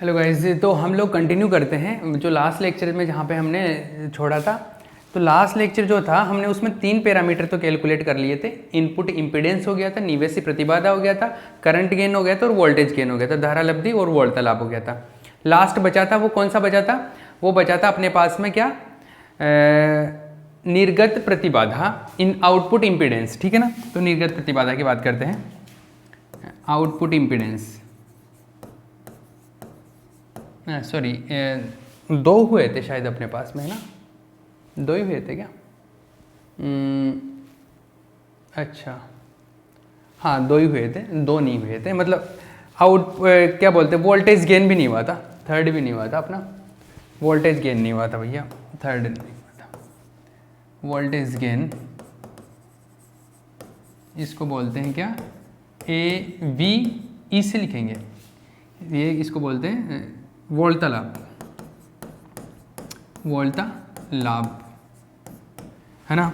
Hello guys, तो हम लोग कंटिन्यू करते हैं जो लास्ट लेक्चर में जहाँ पे हमने छोड़ा था। तो लास्ट लेक्चर जो था हमने उसमें 3 पैरामीटर तो कैलकुलेट कर लिए थे। इनपुट इम्पीडेंस हो गया था, निवेशी प्रतिबाधा हो गया था, करंट गेन हो गया था और वोल्टेज गेन हो गया था, धारा लब्धि और वोल्टा लाभ हो गया था। लास्ट बचा था वो कौन सा बचा था? वो बचा था अपने पास में क्या, निर्गत प्रतिबाधा इन आउटपुट इम्पीडेंस। ठीक है ना, तो निर्गत प्रतिबाधा की बात करते हैं। आउटपुट इम्पीडेंस, सॉरी, 2 हुए थे शायद अपने पास में, है ना? 2 ही हुए थे क्या? अच्छा, हाँ 2 ही हुए थे, 2 नहीं हुए थे। मतलब क्या बोलते, वोल्टेज गेन भी नहीं हुआ था, थर्ड भी नहीं हुआ था अपना, वोल्टेज गेन नहीं हुआ था भैया, थर्ड नहीं हुआ था। वोल्टेज गेन इसको बोलते हैं क्या, AV से लिखेंगे, ये इसको बोलते हैं वोल्टा लाभ, वोल्टा लाभ, है ना?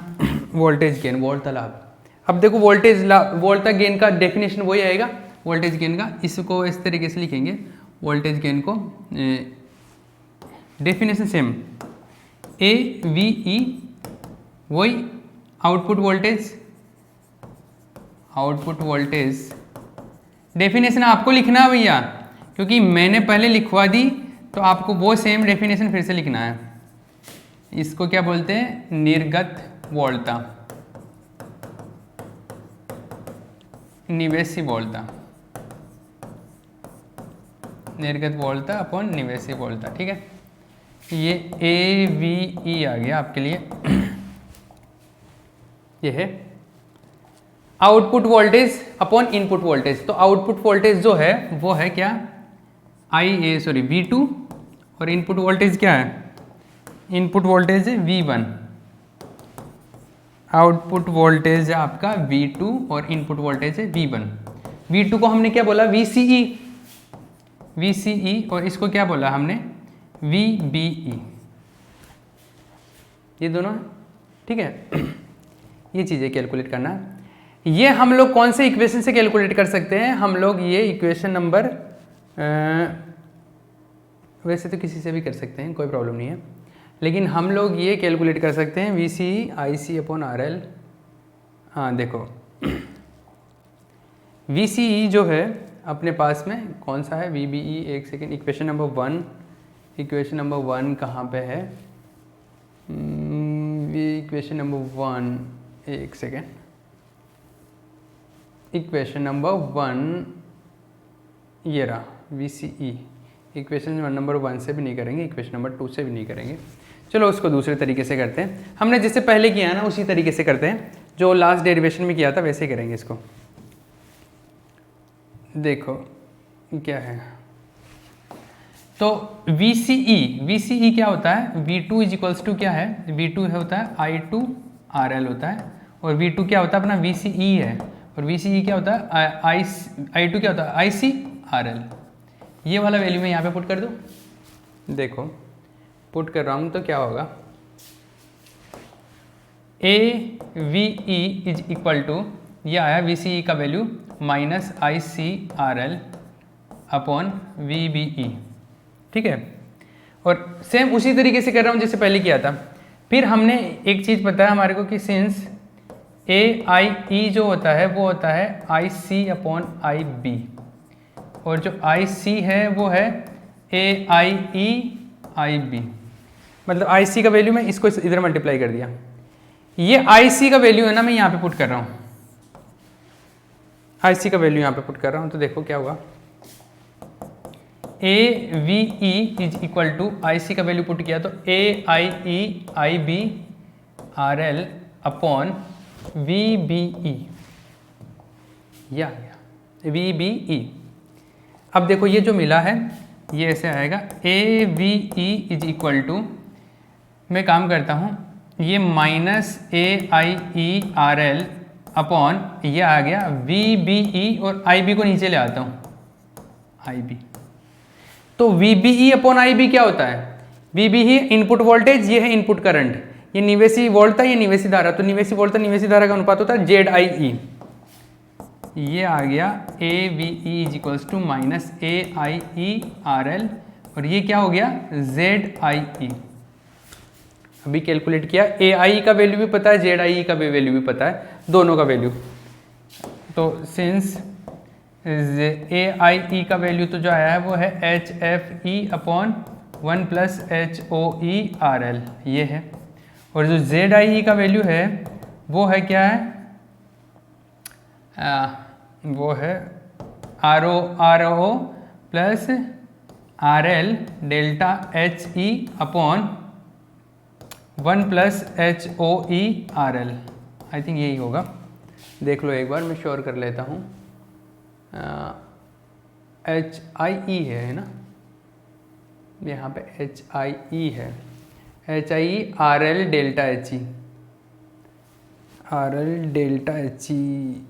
वोल्टेज गेन, वोल्टा लाभ। अब देखो वोल्टेज लाभ, वोल्टा गेन का डेफिनेशन वही आएगा वोल्टेज गेन का। इसको इस तरीके से लिखेंगे, वोल्टेज गेन को डेफिनेशन सेम, AVE वही output voltage, output voltage. Definition आपको लिखना है भैया, क्योंकि मैंने पहले लिखवा दी तो आपको वो सेम डेफिनेशन फिर से लिखना है। इसको क्या बोलते हैं, निर्गत वोल्टा, निवेशी वोल्टा, निर्गत वोल्टा अपॉन निवेशी वोल्टा। ठीक है, ये AVE आ गया आपके लिए। ये है output voltage upon input voltage. तो आउटपुट वोल्टेज जो है वो है क्या, V2, और इनपुट वोल्टेज क्या है, इनपुट वोल्टेज है V1। आउटपुट वोल्टेज है आपका V2 और इनपुट वोल्टेज है V1। V2 को हमने क्या बोला, VCE, और इसको क्या बोला हमने, VBE। ये दोनों, ठीक है। ये चीज़ें कैलकुलेट करना है। ये हम लोग कौन से इक्वेशन से कैलकुलेट कर सकते हैं? हम लोग ये इक्वेशन नंबर, वैसे तो किसी से भी कर सकते हैं, कोई प्रॉब्लम नहीं है, लेकिन हम लोग ये कैलकुलेट कर सकते हैं VCE IC अपॉन RL। हाँ देखो, VCE जो है अपने पास में कौन सा है, VBE, एक second, equation number 1, equation number 1 कहाँ पे है, इक्वेशन नंबर 1, एक सेकेंड, इक्वेशन नंबर 1 ये रहा VCE। इक्वेशन नंबर 1 से भी नहीं करेंगे, इक्वेशन नंबर 2 से भी नहीं करेंगे। चलो उसको दूसरे तरीके से करते हैं। हमने जैसे पहले किया है ना उसी तरीके से करते हैं, जो लास्ट डेरिवेशन में किया था वैसे ही करेंगे इसको। देखो क्या है, तो VCE क्या होता है, V2 इज इक्वल्स टू क्या है, V2 होता है I2RL होता है, और V2 क्या होता है अपना VCE है, और VCE क्या होता है I2 क्या होता है ICRL। ये वाला वैल्यू मैं यहाँ पे पुट कर दूँ, देखो पुट कर रहा हूँ तो क्या होगा, AVE इज इक्वल टू, ये आया VCE का value minus ICRL upon VBE। ठीक है, और सेम उसी तरीके से कर रहा हूँ जैसे पहले किया था। फिर हमने एक चीज़ बताया हमारे को कि सिंस AIE जो होता है वो होता है IC अपॉन IB, और जो IC है वो है AIE IB। मतलब IC का वैल्यू मैं इसको इधर मल्टीप्लाई कर दिया, ये IC का वैल्यू है ना, मैं यहाँ पे पुट कर रहा हूँ, IC का वैल्यू यहाँ पे पुट कर रहा हूँ। तो देखो क्या होगा, AVE is equal to, IC का वैल्यू पुट किया तो AIE IB RL upon VBE, या VBE। अब देखो ये जो मिला है ये ऐसे आएगा, AVE इज इक्वल टू, मैं काम करता हूँ, ये माइनस AIE RL अपॉन ये आ गया VBE, और IB को नीचे ले आता हूँ IB। तो VBE अपॉन IB क्या होता है, VBE इनपुट वोल्टेज, ये है इनपुट करंट, ये निवेशी वोल्टा, ये निवेशी धारा। तो निवेशी वोल्टा निवेशी धारा का अनुपात होता है ZIE। ये आ गया A V E is equals to minus A I E R L, और ये क्या हो गया जेड आई ई। अभी कैलकुलेट किया, ए आई का वैल्यू भी पता है, जेड आई का भी वैल्यू भी पता है, दोनों का वैल्यू। तो सिंस ए आई ई का वैल्यू तो जो आया है वो है H F E upon 1 plus H O E R L, ये है। और जो जेड आई ई का वैल्यू है वो है क्या है, वो है R O plus R L delta H E upon 1 plus H O E R L. I think यही होगा, देख लो एक बार, मैं श्योर कर लेता हूँ। एच आई ई है ना, यहाँ पे एच आई ई है, H I E R L delta H E, R L delta H ई,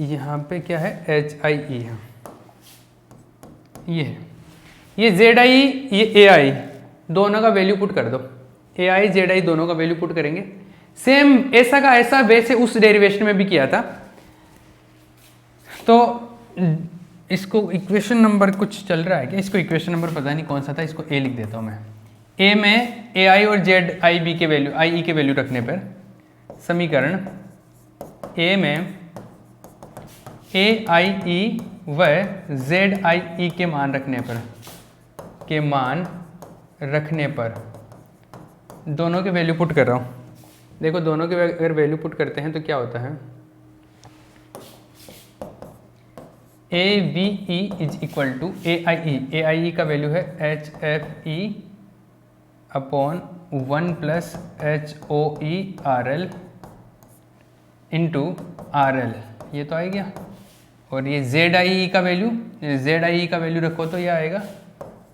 यहाँ पे क्या है एच आई ई है, ये है, ये जेड आई ये ए आई, दोनों का वैल्यू पुट कर दो, ए आई जेड आई दोनों का वैल्यू पुट करेंगे। सेम ऐसा का ऐसा वैसे उस डेरिवेशन में भी किया था। तो इसको इक्वेशन नंबर कुछ चल रहा है क्या, इसको इक्वेशन नंबर पता नहीं कौन सा था, इसको ए लिख देता हूँ मैं। ए में ए आई और जेड आई बी के वैल्यू, आई ई के वैल्यू रखने पर समीकरण ए में ए आई ई व जेड आई ई के मान रखने पर दोनों के वैल्यू पुट कर रहा हूँ। देखो दोनों के अगर वैल्यू पुट करते हैं तो क्या होता है, A V E is equal to A I E का वैल्यू है H F E upon 1 plus H O E R L into R L, ये तो आ गया। और ये जेड आई ई का वैल्यू रखो तो ये आएगा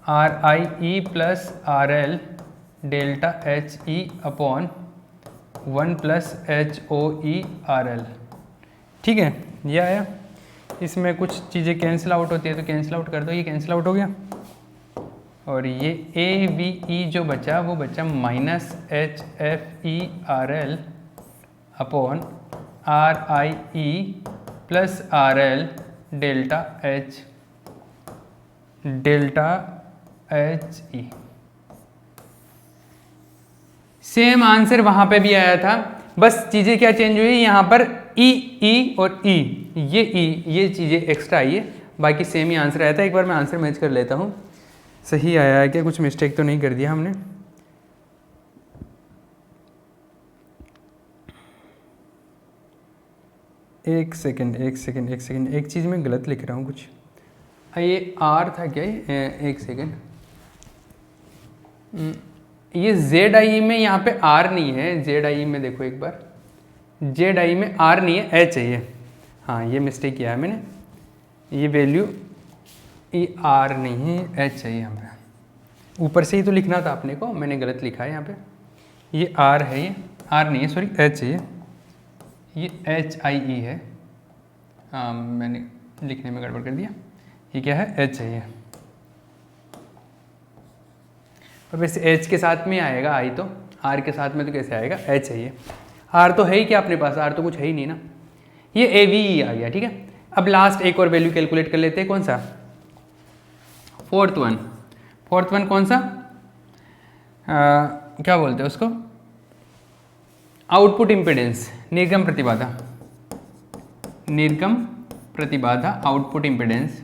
R I E plus R L delta H E upon 1 plus H O E R L. ठीक है, ये आया। इसमें कुछ चीज़ें कैंसिल आउट होती है तो कैंसिल आउट कर दो, ये कैंसिल आउट हो गया। और ये ए वी ई जो बचा वो बचा minus H F E R L upon are I E plus R L delta H E. Same answer वहाँ पे भी आया था, बस चीज़ें क्या चेंज हुई, यहाँ पर ई और ये चीज़ें एक्स्ट्रा आई है, बाकी सेम ही आंसर आया था। एक बार मैं आंसर मैच कर लेता हूँ, सही आया है क्या, कुछ मिस्टेक तो नहीं कर दिया हमने। एक सेकंड, एक चीज़ मैं गलत लिख रहा हूँ कुछ, ये आर था क्या, एक सेकंड, ये जेड आई में यहाँ पे आर नहीं है, जेड आई में देखो एक बार, जेड आई में आर नहीं है, एच है ये, हाँ ये मिस्टेक किया है मैंने, ये वैल्यू ये आर नहीं है, एच है यहाँ पे, ऊपर से ही तो लिखना था अपने को, मैंने गलत लिखा है यहाँ पे, ये आर है, ये आर नहीं है, सॉरी एच है ये एच आई ई है, हाँ मैंने लिखने में गड़बड़ कर दिया, ये क्या है एच है ये, और वैसे एच के साथ में आएगा आई, तो आर के साथ में तो कैसे आएगा, एच है ये, आर तो है ही क्या अपने पास, आर तो कुछ है ही नहीं ना, ये ए वी ई आ गया। ठीक है, अब लास्ट एक और वैल्यू कैलकुलेट कर लेते हैं, कौन सा, फोर्थ वन कौन सा, क्या बोलते हैं उसको, आउटपुट इम्पिडेंस, निर्गम प्रतिबाधा, आउटपुट इम्पिडेंस,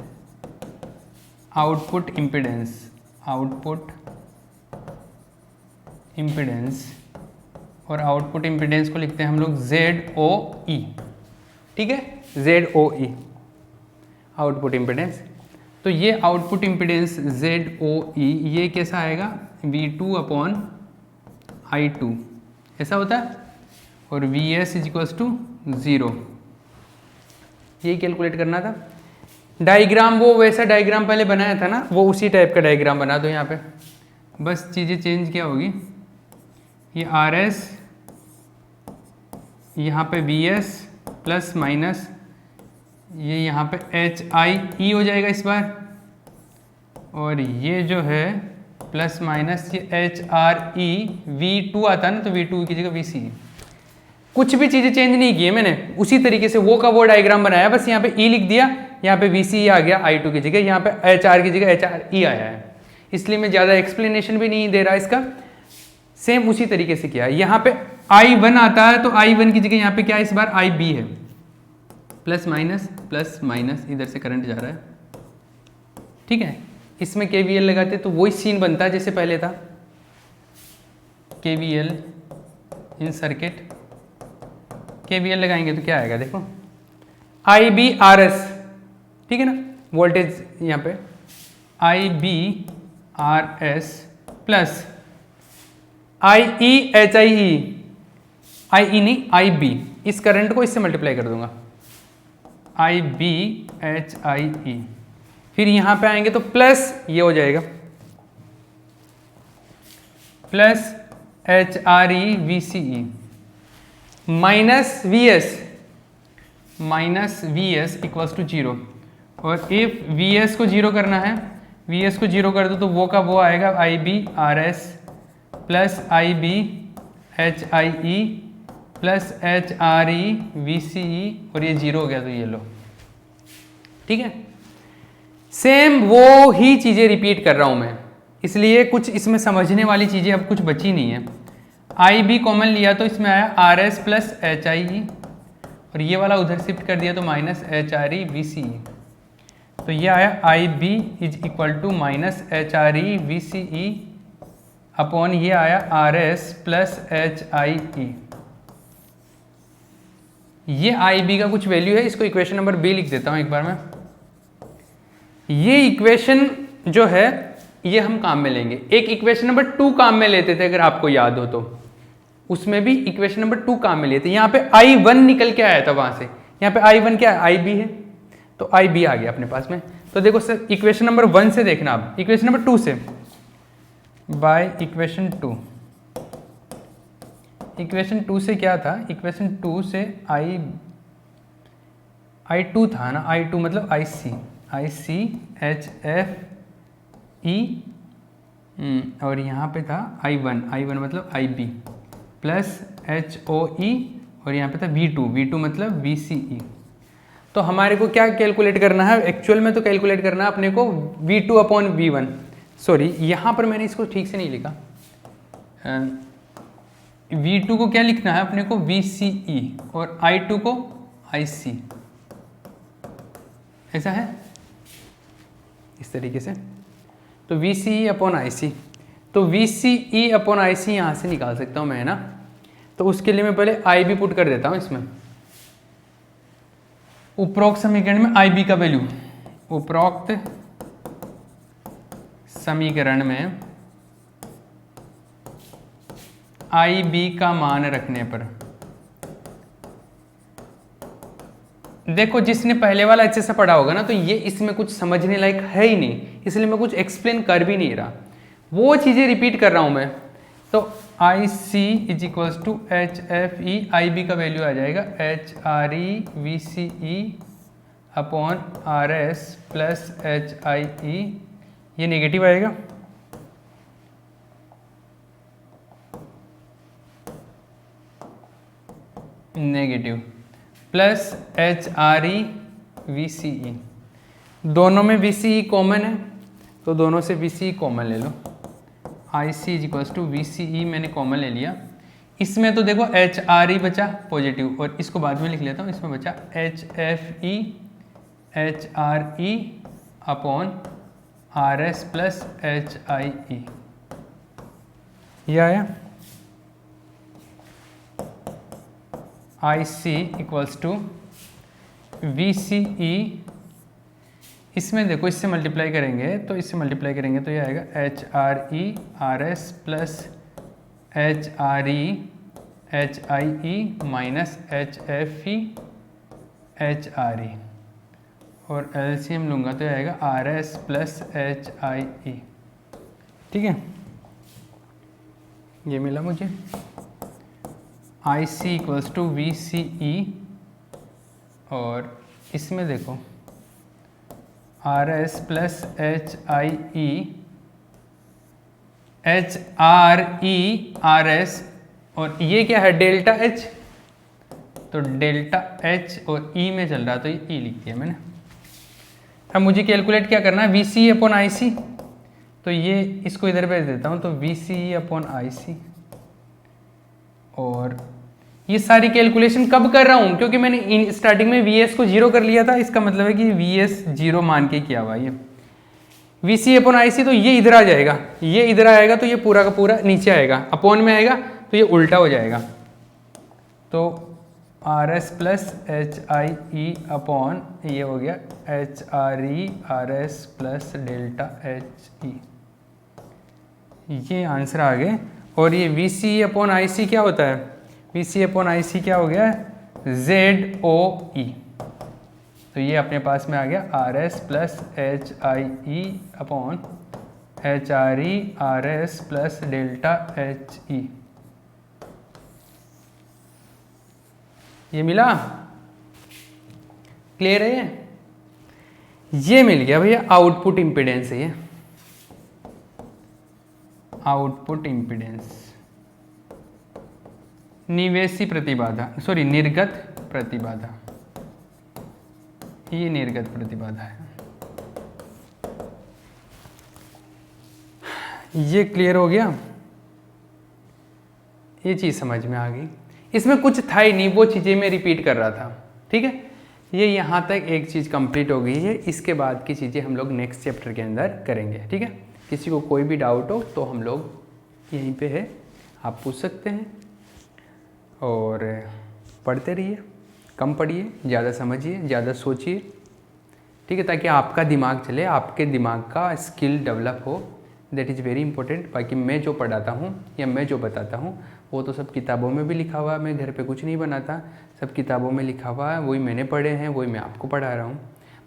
और आउटपुट इम्पिडेंस को लिखते हैं हम लोग ZOE। ठीक है, ZOE आउटपुट इम्पिडेंस। तो ये आउटपुट इम्पिडेंस ZOE ये कैसा आएगा, V2 अपॉन I2 ऐसा होता है, और VS इज इक्वल्स टू 0, यही कैलकुलेट करना था। डायग्राम वो वैसा डायग्राम पहले बनाया था ना, वो उसी टाइप का डायग्राम बना दो यहाँ पे, बस चीज़ें चेंज क्या होगी, ये RS यहाँ पे VS प्लस माइनस ये यहाँ पे HIE हो जाएगा इस बार, और ये जो है प्लस माइनस ये HRE, V2 आता है ना तो V2 की जगह VC, कुछ भी चीज़ें चेंज नहीं की है मैंने, उसी तरीके से वो का वो डायग्राम बनाया, बस यहाँ पे ई लिख दिया, यहाँ पे VCE आ गया I2 की जगह, यहाँ पे HR की जगह HRE आया है, इसलिए मैं ज़्यादा एक्सप्लेनेशन भी नहीं दे रहा इसका। सेम उसी तरीके से किया है। यहाँ पे I1 आता है तो I1 की जगह यहाँ पे क्या है, इस बार IB है, प्लस माइनस इधर से करंट जा रहा है, ठीक है। इसमें KVL लगाते तो वही सीन बनता है जैसे पहले था, KVL इन सर्किट, KVL लगाएंगे तो क्या आएगा देखो, IBRS, ठीक है ना, वोल्टेज यहाँ पे IBRS प्लस IE नहीं IB, इस करंट को इससे मल्टीप्लाई कर दूंगा, IBHIE, फिर यहाँ पे आएंगे तो प्लस ये हो जाएगा plus HRE VCE minus VS equals to 0, और इफ VS को 0 करना है, VS को 0 कर दो तो वो का वो आएगा IBRS plus IBHIE plus HRE VCE, और ये 0 हो गया तो ये लो, ठीक है। सेम वो ही चीज़ें रिपीट कर रहा हूँ मैं, इसलिए कुछ इसमें समझने वाली चीज़ें अब कुछ बची नहीं है। IB कॉमन लिया तो इसमें आया RS प्लस HIE, और ये वाला उधर शिफ्ट कर दिया तो माइनस HRE VCE, तो ये आया IB is equal to minus HRE VCE upon ये आया RS प्लस HIE। ये IB का कुछ वैल्यू है, इसको इक्वेशन नंबर B लिख देता हूँ एक बार मैं। ये इक्वेशन जो है ये हम काम में लेंगे, एक इक्वेशन नंबर 2 काम में लेते थे अगर आपको याद हो तो, उसमें भी इक्वेशन नंबर 2 काम में लेते। यहाँ पे I1 निकल के आया था वहां से, यहाँ पे I1 क्या है, IB है, तो IB आ गया अपने पास में। तो देखो सर इक्वेशन नंबर 1 से देखना, आप इक्वेशन नंबर 2 से, बाय इक्वेशन 2, इक्वेशन 2 से क्या था, इक्वेशन 2 से I2 था ना, I2 मतलब ICHFE, और यहाँ पे था I1 मतलब IB प्लस HOE, और यहाँ पे था V2 मतलब VCE। तो हमारे को क्या कैलकुलेट करना है, एक्चुअल में तो कैलकुलेट करना है अपने को V2 अपॉन V1, सॉरी यहाँ पर मैंने इसको ठीक से नहीं लिखा, V2 को क्या लिखना है अपने को VCE, और I2 को IC, ऐसा है इस तरीके से। तो VCE अपॉन IC, तो VCE अपॉन IC यहाँ से निकाल सकता हूँ मैं, है ना। तो उसके लिए मैं पहले IB पुट कर देता हूँ इसमें, उपरोक्त समीकरण में IB का वैल्यू, उपरोक्त समीकरण में IB का मान रखने पर, देखो जिसने पहले वाला अच्छे से पढ़ा होगा ना, तो ये इसमें कुछ समझने लायक है ही नहीं, इसलिए मैं कुछ एक्सप्लेन कर भी नहीं रहा, वो चीज़ें रिपीट कर रहा हूँ मैं। तो IC is equals to HFE, IB का वैल्यू आ जाएगा HRE VCE upon RS plus HIE, ये नेगेटिव आएगा, नेगेटिव प्लस HRE VCE, दोनों में VCE कॉमन है तो दोनों से VCE कॉमन ले लो, IC is equals to VCE मैंने कॉमन ले लिया। इसमें तो देखो HRE बचा पॉजिटिव, और इसको बाद में लिख लेता हूँ, इसमें बचा HFE HRE upon RS plus HIE, ये आया। IC इक्वल्स टू VCE, इसमें देखो इससे मल्टीप्लाई करेंगे तो इससे मल्टीप्लाई करेंगे तो ये आएगा HRE RS plus HRE HIE minus HFE HRE, और LCM लूँगा तो ये आएगा RS प्लस HIE, ठीक है, ये मिला मुझे। IC इक्वल्स टू VCE, और इसमें देखो RS plus HIE HRE RS, और ये क्या है डेल्टा H, तो डेल्टा एच और ई में चल रहा तो ये ई लिख दिया मैंने। अब मुझे कैलकुलेट क्या करना है, वी सी अपॉन आई सी, तो ये इसको इधर भेज देता हूँ, तो वी सी अपॉन आई सी। और ये सारी कैलकुलेशन कब कर रहा हूँ, क्योंकि मैंने स्टार्टिंग में वी एस को जीरो कर लिया था, इसका मतलब है कि वी एस जीरो मान के किया हुआ ये वी सी अपॉन आई सी, तो ये इधर आ जाएगा, ये इधर आएगा तो ये पूरा का पूरा नीचे आएगा, अपॉन में आएगा तो ये उल्टा हो जाएगा। तो R S plus H I E upon ये हो गया H R E R S plus delta H ई, ये आंसर आ गए। और ये वी सी अपॉन आई सी क्या होता है, वी सी अपॉन आई सी क्या हो गया, जेड ओ ई, तो ये अपने पास में आ गया R S plus H I E upon H R E R S plus delta H ई, ये मिला, क्लियर है ये मिल गया भैया आउटपुट इंपीडेंस है, ये आउटपुट इंपीडेंस, निवेशी प्रतिबाधा, सॉरी निर्गत प्रतिबाधा, ये निर्गत प्रतिबाधा है। ये क्लियर हो गया, ये चीज़ समझ में आ गई। इसमें कुछ था ही नहीं, वो चीज़ें मैं रिपीट कर रहा था, ठीक है। ये यहाँ तक एक चीज़ कंप्लीट हो गई है, इसके बाद की चीज़ें हम लोग नेक्स्ट चैप्टर के अंदर करेंगे, ठीक है। किसी को कोई भी डाउट हो तो हम लोग यहीं पे है, आप पूछ सकते हैं। और पढ़ते रहिए, कम पढ़िए, ज़्यादा समझिए, ज़्यादा सोचिए, ठीक है, ताकि आपका दिमाग चले, आपके दिमाग का स्किल डेवलप हो, दैट इज़ वेरी इंपॉर्टेंट। बाकी मैं जो पढ़ाता हूँ या मैं जो बताता हूँ वो तो सब किताबों में भी लिखा हुआ है, मैं घर पे कुछ नहीं बनाता, सब किताबों में लिखा हुआ है, वही मैंने पढ़े हैं, वही मैं आपको पढ़ा रहा हूँ।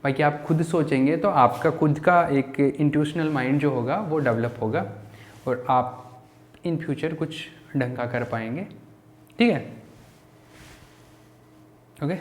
बाकी आप खुद सोचेंगे तो आपका खुद का एक इंट्यूशनल माइंड जो होगा वो डेवलप होगा और आप इन फ्यूचर कुछ ढंग का कर पाएंगे, ठीक है। ओके।